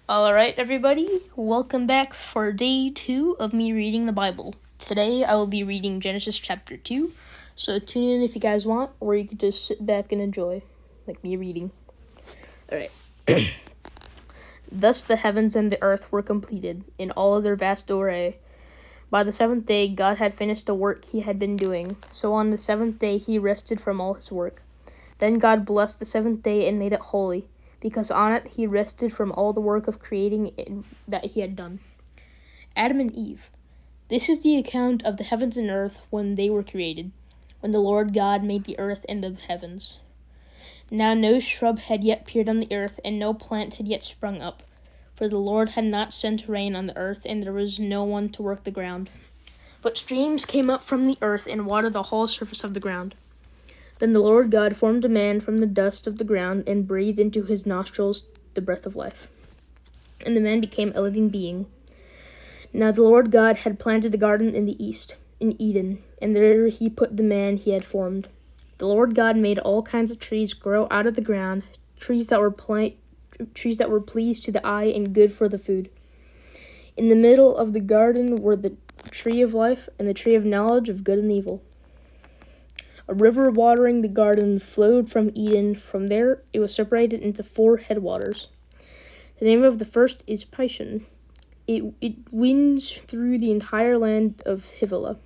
Alright, everybody, welcome back for day 2 of me reading the Bible. Today, I will be reading Genesis chapter 2, so tune in if you guys want, or you can just sit back and enjoy, like me reading. Alright. Thus the heavens and the earth were completed, in all of their vast array. By the seventh day, God had finished the work he had been doing, so on the seventh day he rested from all his work. Then God blessed the seventh day and made it holy, because on it he rested from all the work of creating that he had done. Adam and Eve. This is the account of the heavens and earth when they were created, when the Lord God made the earth and the heavens. Now no shrub had yet appeared on the earth, and no plant had yet sprung up, for the Lord had not sent rain on the earth, and there was no one to work the ground. But streams came up from the earth and watered the whole surface of the ground. Then the Lord God formed a man from the dust of the ground and breathed into his nostrils the breath of life. And the man became a living being. Now the Lord God had planted a garden in the east, in Eden, and there he put the man he had formed. The Lord God made all kinds of trees grow out of the ground, trees that were pleased to the eye and good for the food. In the middle of the garden were the tree of life and the tree of knowledge of good and evil. A river watering the garden flowed from Eden. From there, it was separated into 4 headwaters. The name of the first is Pishon. It winds through the entire land of Havilah,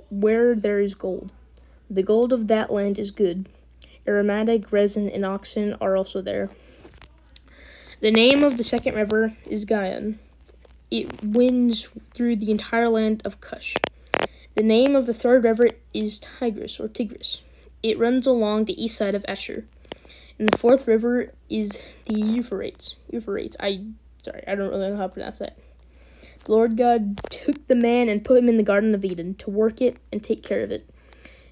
where there is gold. The gold of that land is good. Aromatic resin and oxen are also there. The name of the second river is Gihon. It winds through the entire land of Cush. The name of the third river is Tigris. It runs along the east side of Asher. And the fourth river is the Euphrates. I don't really know how to pronounce that. The Lord God took the man and put him in the Garden of Eden to work it and take care of it.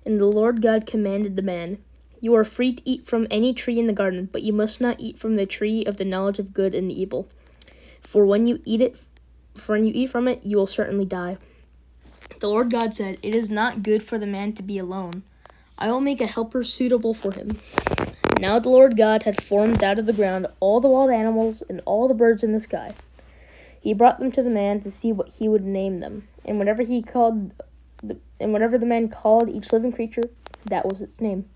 And the Lord God commanded the man, "You are free to eat from any tree in the garden, but you must not eat from the tree of the knowledge of good and evil. For when you eat from it, you will certainly die." The Lord God said, "It is not good for the man to be alone. I will make a helper suitable for him." Now the Lord God had formed out of the ground all the wild animals and all the birds in the sky. He brought them to the man to see what he would name them, and whatever the man called each living creature, that was its name.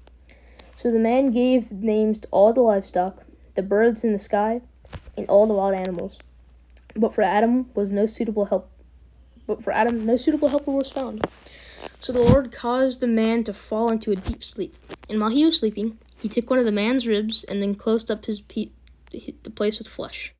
So the man gave names to all the livestock, the birds in the sky, and all the wild animals. But for Adam, no suitable helper was found. So the Lord caused the man to fall into a deep sleep. And while he was sleeping, he took one of the man's ribs and then closed up the place with flesh.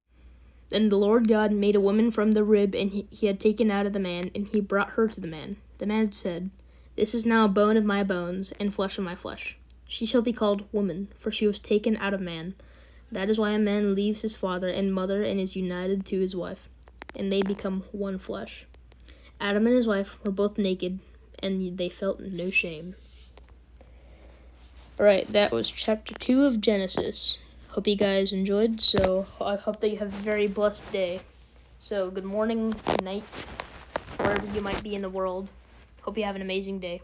Then the Lord God made a woman from the rib and he had taken out of the man, and he brought her to the man. The man said, "This is now a bone of my bones and flesh of my flesh. She shall be called woman, for she was taken out of man. That is why a man leaves his father and mother and is united to his wife, and they become one flesh." Adam and his wife were both naked, and they felt no shame. Alright, that was chapter 2 of Genesis. Hope you guys enjoyed, so I hope that you have a very blessed day. So, good morning, good night, wherever you might be in the world. Hope you have an amazing day.